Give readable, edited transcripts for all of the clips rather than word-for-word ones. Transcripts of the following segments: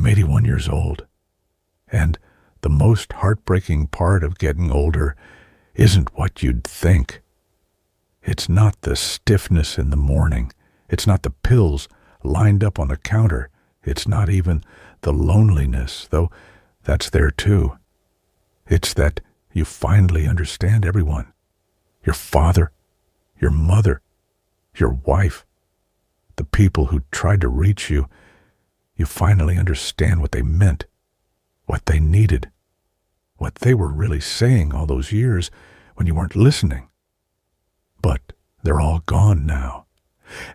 81 years old. And the most heartbreaking part of getting older isn't what you'd think. It's not the stiffness in the morning. It's not the pills lined up on the counter. It's not even the loneliness, though that's there too. It's that you finally understand everyone. Your father, your mother, your wife, the people who tried to reach you. You finally understand what they meant, what they needed, what they were really saying all those years when you weren't listening. But they're all gone now,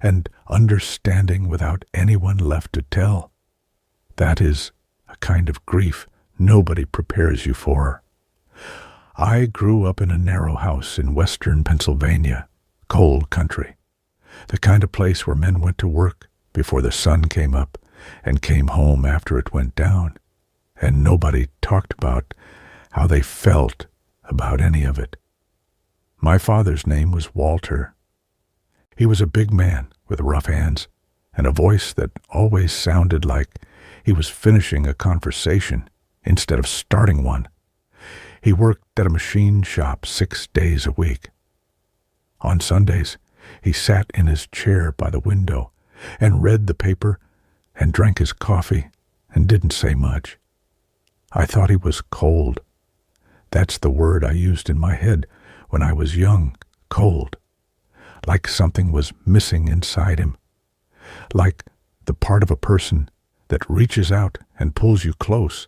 and understanding without anyone left to tell, that is a kind of grief nobody prepares you for. I grew up in a narrow house in western Pennsylvania, cold country, the kind of place where men went to work before the sun came up and came home after it went down, and nobody talked about how they felt about any of it. My father's name was Walter. He was a big man with rough hands and a voice that always sounded like he was finishing a conversation instead of starting one. He worked at a machine shop 6 days a week. On Sundays, he sat in his chair by the window and read the paper and drank his coffee and didn't say much. I thought he was cold. That's the word I used in my head when I was young, cold. Like something was missing inside him. Like the part of a person that reaches out and pulls you close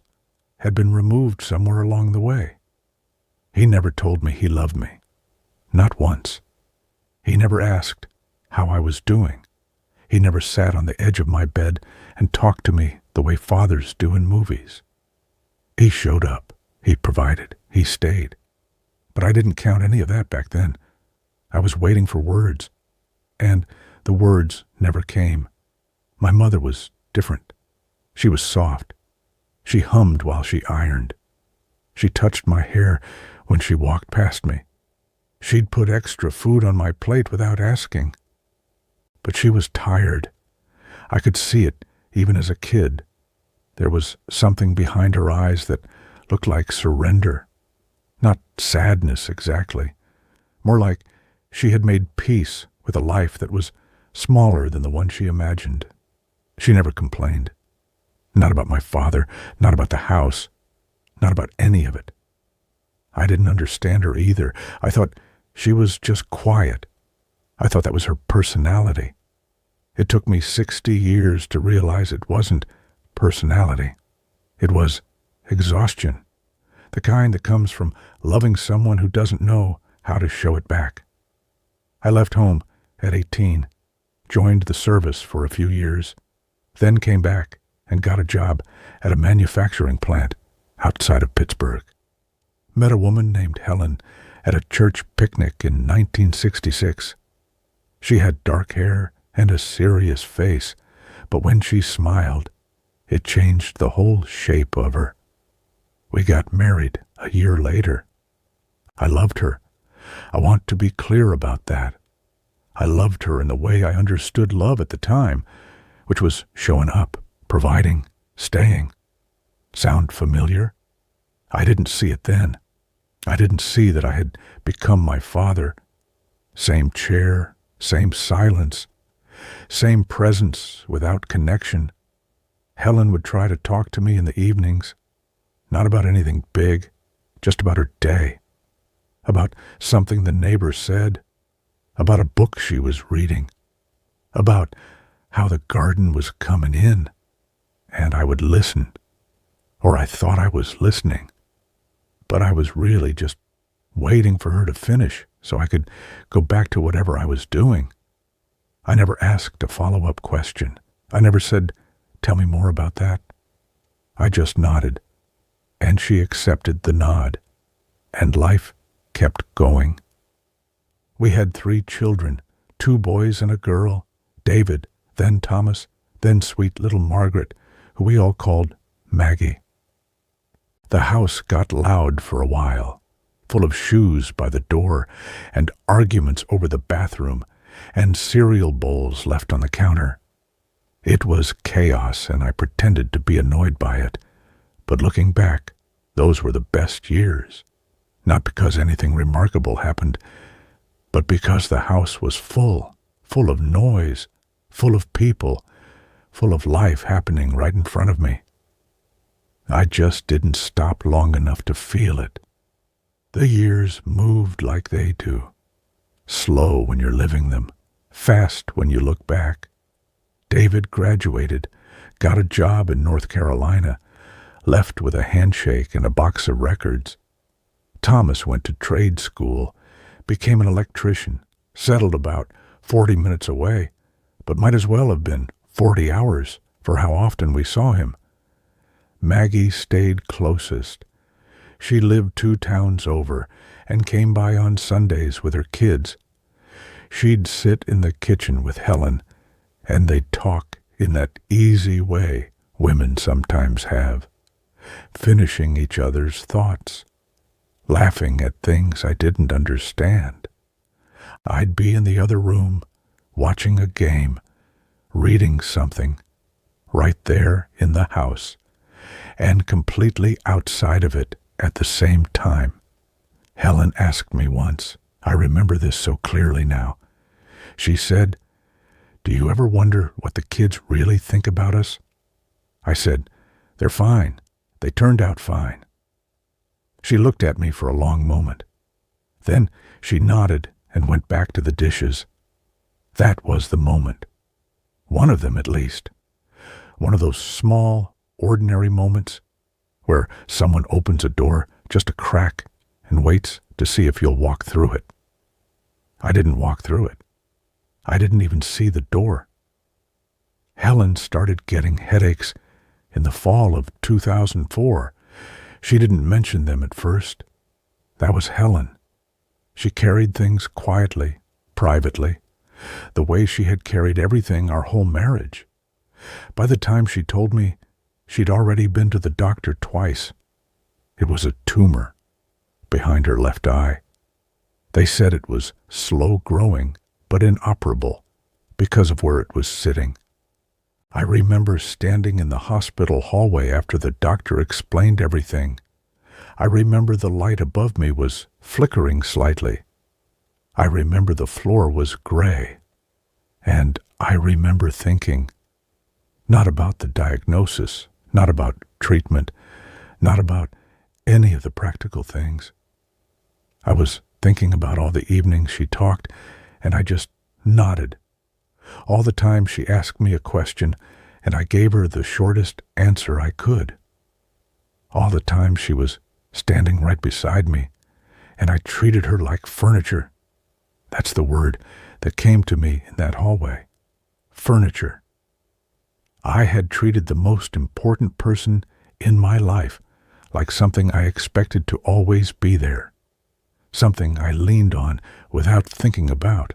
had been removed somewhere along the way. He never told me he loved me. Not once. He never asked how I was doing. He never sat on the edge of my bed and talked to me the way fathers do in movies. He showed up. He provided. He stayed. But I didn't count any of that back then. I was waiting for words, and the words never came. My mother was different. She was soft. She hummed while she ironed. She touched my hair when she walked past me. She'd put extra food on my plate without asking. But she was tired. I could see it even as a kid. There was something behind her eyes that looked like surrender. Not sadness exactly. More like she had made peace with a life that was smaller than the one she imagined. She never complained. Not about my father, not about the house, not about any of it. I didn't understand her either. I thought she was just quiet. I thought that was her personality. It took me 60 years to realize it wasn't personality. It was exhaustion, the kind that comes from loving someone who doesn't know how to show it back. I left home at 18, joined the service for a few years, then came back and got a job at a manufacturing plant outside of Pittsburgh. Met a woman named Helen at a church picnic in 1966. She had dark hair and a serious face, but when she smiled, it changed the whole shape of her. We got married a year later. I loved her. I want to be clear about that. I loved her in the way I understood love at the time, which was showing up, providing, staying. Sound familiar? I didn't see it then. I didn't see that I had become my father. Same chair, same silence, same presence without connection. Helen would try to talk to me in the evenings, not about anything big, just about her day, about something the neighbor said, about a book she was reading, about how the garden was coming in, and I would listen, or I thought I was listening, but I was really just waiting for her to finish so I could go back to whatever I was doing. I never asked a follow-up question. I never said, "Tell me more about that." I just nodded, and she accepted the nod, and life kept going. We had 3 children, 2 boys and a girl, David, then Thomas, then sweet little Margaret, who we all called Maggie. The house got loud for a while, full of shoes by the door and arguments over the bathroom and cereal bowls left on the counter. It was chaos, and I pretended to be annoyed by it. But looking back, those were the best years. Not because anything remarkable happened, but because the house was full of noise, full of people, full of life happening right in front of me. I just didn't stop long enough to feel it. The years moved like they do. Slow when you're living them, fast when you look back. David graduated, got a job in North Carolina, left with a handshake and a box of records. Thomas went to trade school, became an electrician, settled about 40 minutes away, but might as well have been 40 hours for how often we saw him. Maggie stayed closest. She lived 2 towns over and came by on Sundays with her kids. She'd sit in the kitchen with Helen, and they'd talk in that easy way women sometimes have, finishing each other's thoughts, laughing at things I didn't understand. I'd be in the other room, watching a game, reading something, right there in the house, and completely outside of it at the same time. Helen asked me once, I remember this so clearly now. She said, "Do you ever wonder what the kids really think about us?" I said, "They're fine. They turned out fine." She looked at me for a long moment. Then she nodded and went back to the dishes. That was the moment. One of them, at least. One of those small, ordinary moments where someone opens a door just a crack and waits to see if you'll walk through it. I didn't walk through it. I didn't even see the door. Helen started getting headaches in the fall of 2004. She didn't mention them at first. That was Helen. She carried things quietly, privately, the way she had carried everything our whole marriage. By the time she told me, she'd already been to the doctor twice. It was a tumor behind her left eye. They said it was slow growing, but inoperable because of where it was sitting. I remember standing in the hospital hallway after the doctor explained everything. I remember the light above me was flickering slightly. I remember the floor was gray. And I remember thinking, not about the diagnosis, not about treatment, not about any of the practical things. I was thinking about all the evenings she talked, and I just nodded. All the time she asked me a question, and I gave her the shortest answer I could. All the time she was standing right beside me, and I treated her like furniture. That's the word that came to me in that hallway. Furniture. I had treated the most important person in my life like something I expected to always be there, something I leaned on without thinking about,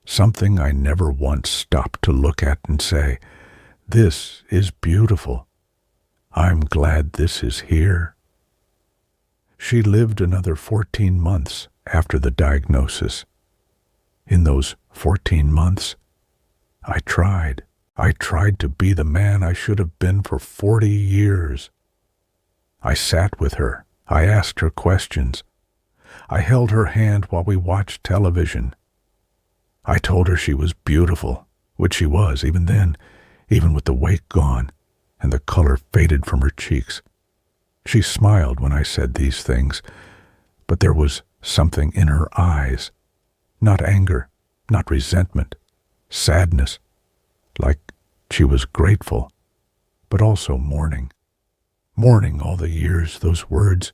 something I never once stopped to look at and say, "This is beautiful. I'm glad this is here." She lived another 14 months after the diagnosis. In those 14 months, I tried to be the man I should have been for 40 years. I sat with her. I asked her questions. I held her hand while we watched television. I told her she was beautiful, which she was even then, even with the weight gone and the color faded from her cheeks. She smiled when I said these things, but there was something in her eyes, not anger, not resentment, sadness, like she was grateful, but also mourning. Mourning all the years those words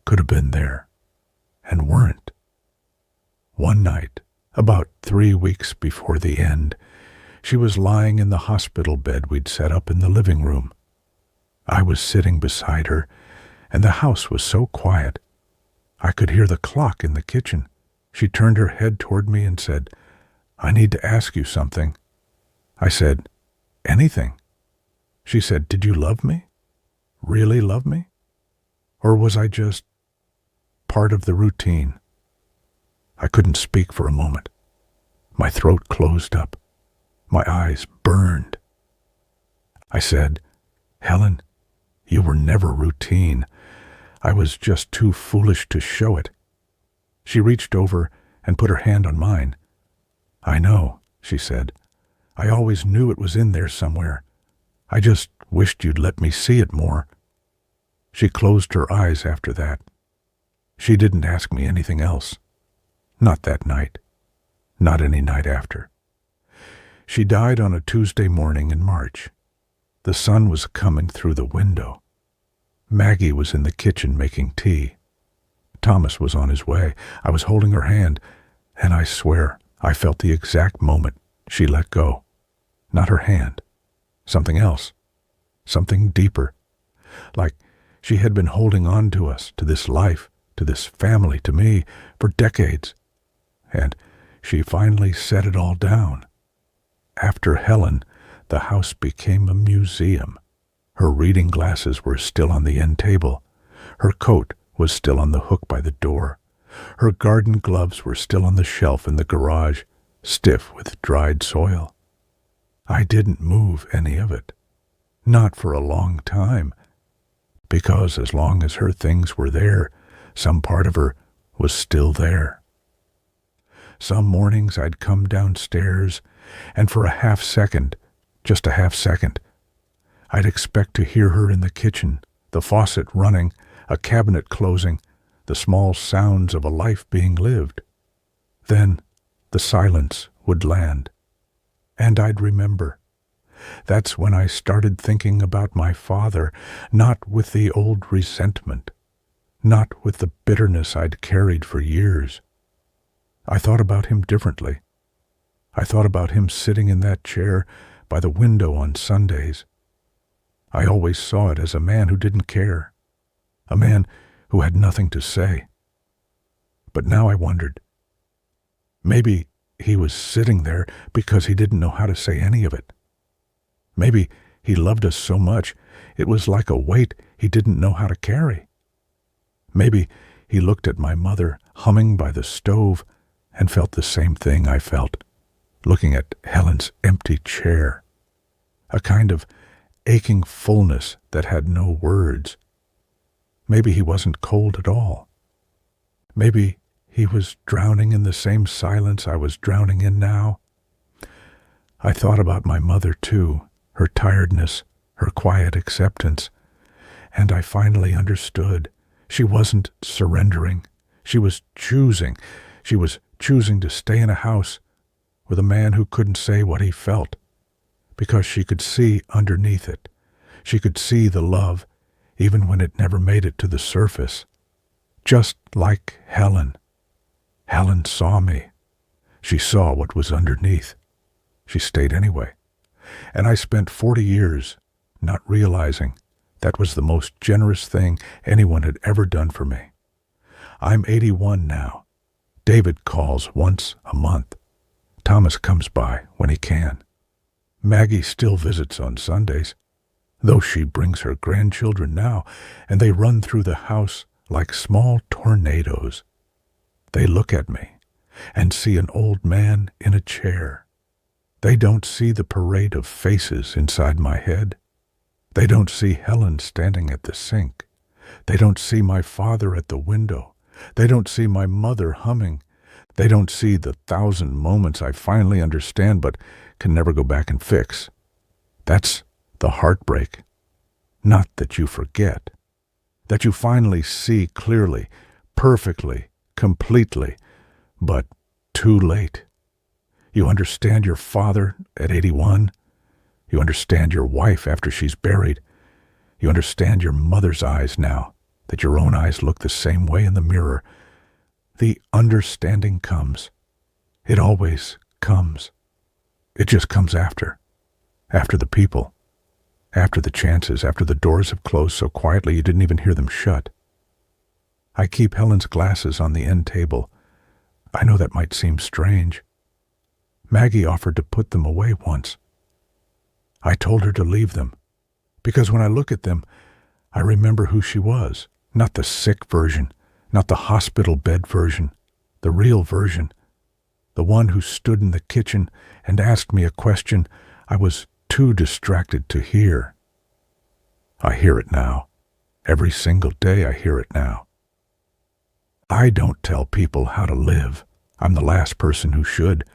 could have been there and weren't. One night, about 3 weeks before the end, she was lying in the hospital bed we'd set up in the living room. I was sitting beside her, and the house was so quiet. I could hear the clock in the kitchen. She turned her head toward me and said, "I need to ask you something." I said, "Anything." She said, "Did you love me? Really love me? Or was I just part of the routine?" I couldn't speak for a moment. My throat closed up. My eyes burned. I said, "Helen, you were never routine. I was just too foolish to show it." She reached over and put her hand on mine. "I know," she said. "I always knew it was in there somewhere. I just wished you'd let me see it more." She closed her eyes after that. She didn't ask me anything else. Not that night. Not any night after. She died on a Tuesday morning in March. The sun was coming through the window. Maggie was in the kitchen making tea. Thomas was on his way. I was holding her hand, and I swear I felt the exact moment she let go. Not her hand. Something else. Something deeper. Like she had been holding on to us, to this life, to this family, to me, for decades. And she finally set it all down. After Helen, the house became a museum. Her reading glasses were still on the end table. Her coat was still on the hook by the door. Her garden gloves were still on the shelf in the garage, stiff with dried soil. I didn't move any of it. Not for a long time. Because as long as her things were there, some part of her was still there. Some mornings I'd come downstairs, and for a half second, just a half second, I'd expect to hear her in the kitchen, the faucet running, a cabinet closing, the small sounds of a life being lived. Then the silence would land, and I'd remember. That's when I started thinking about my father, not with the old resentment, not with the bitterness I'd carried for years. I thought about him differently. I thought about him sitting in that chair by the window on Sundays. I always saw it as a man who didn't care, a man who had nothing to say. But now I wondered, maybe he was sitting there because he didn't know how to say any of it. Maybe he loved us so much it was like a weight he didn't know how to carry. Maybe he looked at my mother humming by the stove and felt the same thing I felt, looking at Helen's empty chair, a kind of aching fullness that had no words. Maybe he wasn't cold at all. Maybe he was drowning in the same silence I was drowning in now. I thought about my mother, too, her tiredness, her quiet acceptance, and I finally understood. She wasn't surrendering. She was choosing. She was choosing to stay in a house with a man who couldn't say what he felt, because she could see underneath it. She could see the love, even when it never made it to the surface. Just like Helen. Helen saw me. She saw what was underneath. She stayed anyway. And I spent 40 years not realizing that was the most generous thing anyone had ever done for me. I'm 81 now. David calls once a month. Thomas comes by when he can. Maggie still visits on Sundays, though she brings her grandchildren now, and they run through the house like small tornadoes. They look at me and see an old man in a chair. They don't see the parade of faces inside my head. They don't see Helen standing at the sink. They don't see my father at the window. They don't see my mother humming. They don't see the 1,000 moments I finally understand but can never go back and fix. That's the heartbreak. Not that you forget. That you finally see clearly, perfectly, completely, but too late. You understand your father at 81. You understand your wife after she's buried. You understand your mother's eyes now, that your own eyes look the same way in the mirror. The understanding comes. It always comes. It just comes after the people, after the chances, after the doors have closed so quietly you didn't even hear them shut. I keep Helen's glasses on the end table. I know that might seem strange. Maggie offered to put them away once. I told her to leave them, because when I look at them, I remember who she was, not the sick version, not the hospital bed version, the real version, the one who stood in the kitchen and asked me a question I was too too distracted to hear. I hear it now. Every single day I hear it now. I don't tell people how to live. I'm the last person who should.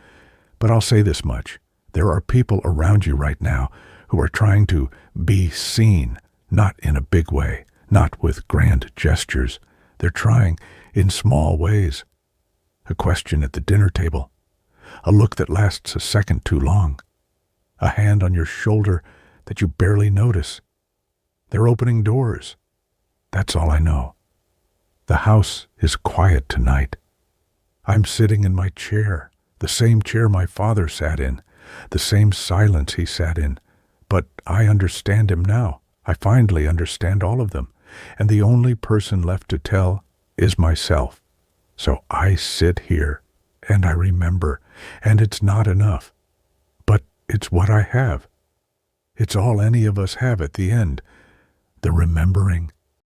But I'll say this much. There are people around you right now who are trying to be seen, not in a big way, not with grand gestures. They're trying in small ways. A question at the dinner table, a look that lasts a second too long, a hand on your shoulder that you barely notice. They're opening doors. That's all I know. The house is quiet tonight. I'm sitting in my chair, the same chair my father sat in, the same silence he sat in. But I understand him now. I finally understand all of them. And the only person left to tell is myself. So I sit here and I remember, and it's not enough. But it's what I have. It's all any of us have at the end. The remembering,